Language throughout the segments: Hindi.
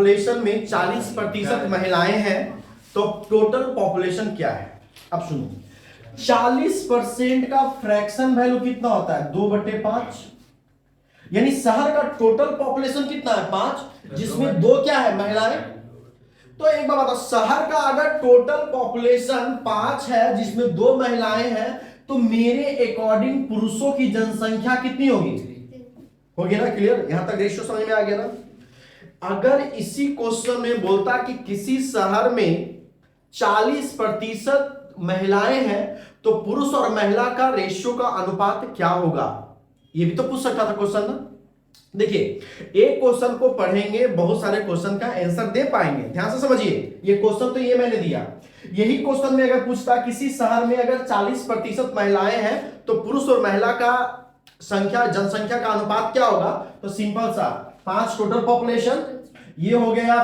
पॉपुलेशन में 40% महिलाएं हैं तो टोटल पॉपुलेशन क्या है? अब सुनो, 40% का फ्रैक्शन वैल्यू कितना होता है? 2/5। यानी शहर का टोटल पॉपुलेशन कितना है? 5, जिसमें 2 क्या है? महिलाएं। तो एक बात बताओ, शहर का अगर टोटल पॉपुलेशन 5 है जिसमें 2 महिलाएं हैं तो मेरे अकॉर्डिंग पुरुषों की जनसंख्या कितनी होगी? होगी ना? क्लियर? यहां तक रेशियो समझ में आ गया ना? अगर इसी क्वेश्चन में बोलता कि किसी शहर में 40% महिलाएं हैं तो पुरुष और महिला का रेशियो का अनुपात क्या होगा? ये भी तो पूछ सकता था क्वेश्चन ना। देखिए, एक क्वेश्चन को पढ़ेंगे, बहुत सारे क्वेश्चन का आंसर दे पाएंगे। ध्यान से समझिए, ये क्वेश्चन तो ये मैंने दिया, यही क्वेश्चन में अगर पूछता किसी शहर में अगर 40% महिलाएं हैं तो पुरुष और महिला का जनसंख्या का अनुपात क्या होगा? तो सिंपल सा 5 टोटल पॉपुलेशन, ये हो गया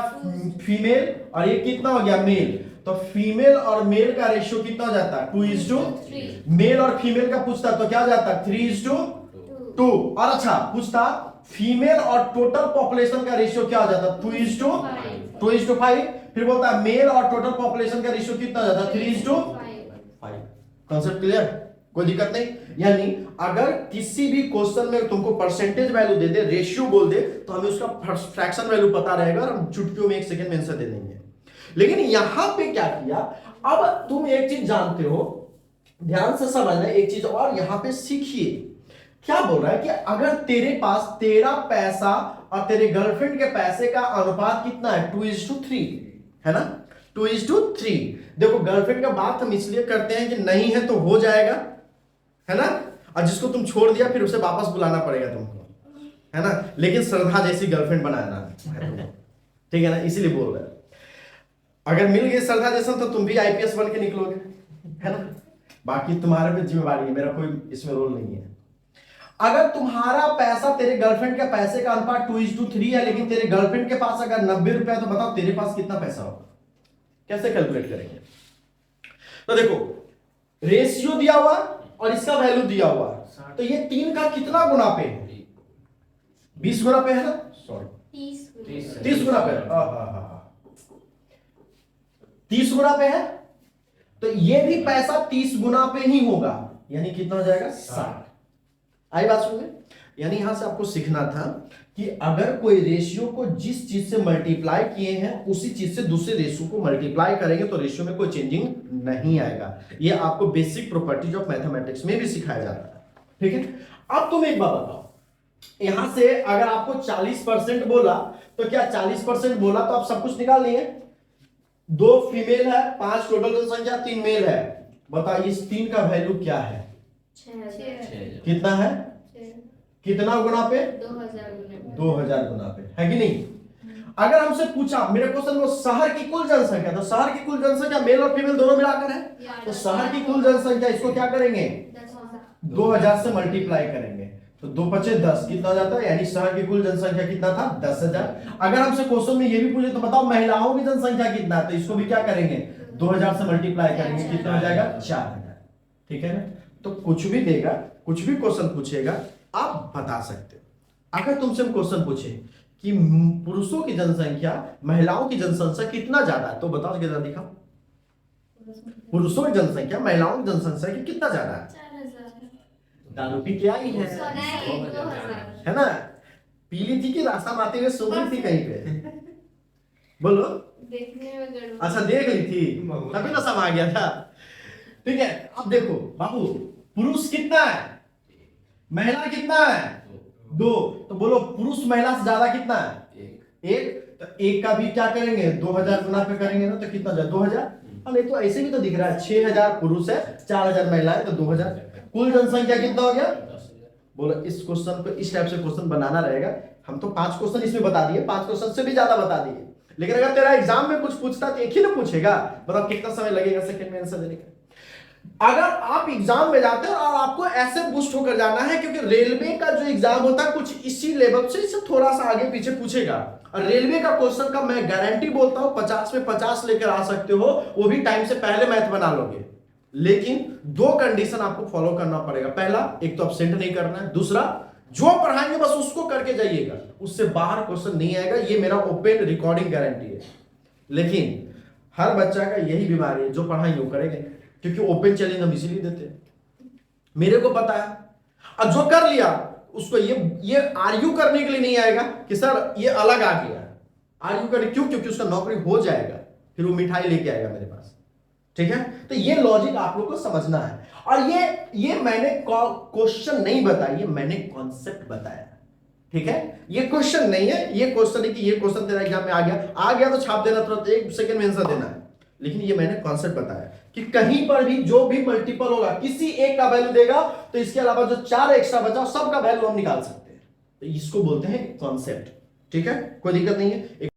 फीमेल और ये कितना हो गया? मेल। तो फीमेल और मेल का रेशियो कितना हो जाता है? 2:3। मेल और फीमेल का पूछता तो क्या जाता है? 3:2। और अच्छा पूछता फीमेल और टोटल पॉपुलेशन का रेशियो क्या हो जाता? 2:5। फिर बोलता है मेल और टोटल पॉपुलेशन का रेशियो कितना हो जाता? 3:5। Concept clear? कोई दिक्कत नहीं। यानी अगर किसी भी क्वेश्चन में तुमको परसेंटेज वैल्यू दे दे, रेशियो बोल दे, तो हमें उसका फ्रैक्शन वैल्यू पता रहेगा और हम चुटकियों में 1 सेकंड में आंसर दे देंगे। लेकिन यहां पे क्या किया, अब तुम एक चीज जानते हो, ध्यान से समझना एक चीज और यहां पे सीखिए। क्या बोल रहा है कि अगर तेरे पास तेरा पैसा और तेरे गर्लफ्रेंड के पैसे का अनुपात कितना है? 2:3 है ना? 2:3। देखो, गर्लफ्रेंड का बात हम इसलिए करते हैं कि नहीं है तो हो जाएगा, है ना? और जिसको तुम छोड़ दिया फिर उसे वापस बुलाना पड़ेगा तुमको, है ना? लेकिन श्रद्धा जैसी गर्लफ्रेंड बनाना, ठीक है ना? इसीलिए बोल रहे हैं। अगर मिल गई श्रद्धा जैसा तो तुम भी IPS बन के निकलोगे, है ना? बाकी तुम्हारे पे जिम्मेवारी है, मेरा कोई इसमें रोल नहीं है। अगर तुम्हारा पैसा तेरे गर्लफ्रेंड के पैसे का अनुपात 2:3 है, लेकिन तेरे गर्लफ्रेंड के पास अगर 90 रुपए है, तो बताओ तेरे पास कितना पैसा होगा? कैसे कैलकुलेट करेंगे? तो देखो, रेशियो दिया हुआ और इसका वैल्यू दिया हुआ, तो ये 3 का कितना गुना पे है? 20 गुना पे है ना? सॉरी 30 गुना पे। 30 गुना पे है, तो ये भी पैसा 30 गुना पे ही होगा, यानी कितना हो जाएगा? 60। आई बात सुन में? यानी यहां से आपको सीखना था कि अगर कोई रेशियो को जिस चीज से मल्टीप्लाई किए हैं उसी चीज से दूसरे रेशियो को मल्टीप्लाई करेंगे तो रेशियो में कोई चेंजिंग नहीं आएगा। ये आपको बेसिक प्रॉपर्टीज ऑफ मैथमेटिक्स में भी सिखाया जाता है, ठीक है? अब तुम एक बात बताओ, यहां से अगर आपको 40% बोला तो क्या 40% बोला तो आप सब कुछ निकाल लिए? 2 फीमेल है, 5 टोटल जनसंख्या, 3 मेल है। बताइए इस 3 का वैल्यू क्या है? 6,000। कितना है? कितना गुना पे? 2,000 गुना पे, है कि नहीं? अगर हमसे पूछा, मेरे क्वेश्चन में शहर की कुल जनसंख्या, तो शहर की कुल जनसंख्या मेल और फीमेल दोनों मिलाकर है, तो शहर की कुल जनसंख्या इसको क्या करेंगे? 2000 से मल्टीप्लाई करेंगे, तो 2×5 = 10 कितना हो जाता है? यानी शहर की कुल जनसंख्या कितना था? 10,000। अगर हमसे क्वेश्चन में ये भी पूछे तो बताओ महिलाओं की जनसंख्या कितना है, तो इसको भी क्या करेंगे? 2000 से मल्टीप्लाई करेंगे, कितना हो जाएगा? 4000। ठीक है ना? तो कुछ भी देगा, कुछ भी क्वेश्चन पूछेगा, आप बता सकते हो। अगर तुमसे क्वेश्चन पूछे कि पुरुषों की जनसंख्या महिलाओं की जनसंख्या कितना ज्यादा है, तो बताओ कितना? दिखाओ, पुरुषों की जनसंख्या महिलाओं की जनसंख्या की कितना ज्यादा है? 4,000। दारू पी के आई है ना? पी ली थी कि रास्ता में आते हुए सो गई थी कहीं पे? बोलो। देखने में गड़बड़। अच्छा, देख ली थी तभी नशा आ गया था। ठीक है, अब देखो बाबू, पुरुष कितना है, महिला कितना है? 2। तो बोलो पुरुष महिला से ज्यादा कितना है? 1। तो 1 का भी क्या करेंगे? 2000 गुना पे करेंगे ना, तो कितना जाए? 2000। नहीं तो ऐसे भी तो दिख रहा है, 6000 पुरुष है, 4000 महिलाएं, तो 2000। कुल जनसंख्या कितना हो गया? बोलो, इस क्वेश्चन को इस टाइप से क्वेश्चन बनाना रहेगा। हम तो 5 क्वेश्चन इसमें बता दिए, 5 क्वेश्चन से भी ज्यादा बता दिए, लेकिन अगर तेरा एग्जाम में कुछ पूछता तो एक ही ना पूछेगा। बताओ कितना समय लगेगा सेकंड में आंसर देने का? अगर आप एग्जाम में जाते हो और आपको ऐसे बूस्ट होकर जाना है, क्योंकि रेलवे का जो एग्जाम होता है कुछ इसी लेवल से, इससे थोड़ा सा आगे पीछे पूछेगा। और रेलवे का क्वेश्चन का मैं गारंटी बोलता हूं 50 में 50 लेकर आ सकते हो, वो भी टाइम से पहले मैथ बना लोगे। लेकिन 2 कंडीशन आपको फॉलो करना पड़ेगा। पहला, एक तो एब्सेंट नहीं करना है, दूसरा जो पढ़ाएंगे बस उसको करके जाइएगा, उससे बाहर क्वेश्चन नहीं आएगा, ये मेरा ओपन रिकॉर्डिंग गारंटी है। लेकिन हर बच्चा का यही बीमारी है, जो पढ़ाएंगे वो करेंगे, क्योंकि ओपन चैलेंज हम इसीलिए देते हैं। मेरे को पता है, और जो कर लिया उसको ये आर्ग्यू करने के लिए नहीं आएगा कि सर ये अलग आ गया, आर्ग्यू करने क्यों, क्योंकि उसका नौकरी हो जाएगा, फिर वो मिठाई लेके आएगा मेरे पास। ठीक है, तो ये लॉजिक आप लोग को समझना है। और ये मैंने क्वेश्चन नहीं बताया, ये मैंने कॉन्सेप्ट बताया। ठीक है, ये क्वेश्चन नहीं है, ये क्वेश्चन है कि ये क्वेश्चन तेरा एग्जाम में आ गया तो छाप देना, तुरंत 1 सेकंड में आंसर देना है। लेकिन ये मैंने कॉन्सेप्ट बताया कि कहीं पर भी जो भी मल्टीपल होगा, किसी एक का वैल्यू देगा तो इसके अलावा जो 4 एक्स्ट्रा बचा सबका वैल्यू हम निकाल सकते हैं। तो इसको बोलते हैं कॉन्सेप्ट। ठीक है, कोई दिक्कत नहीं है।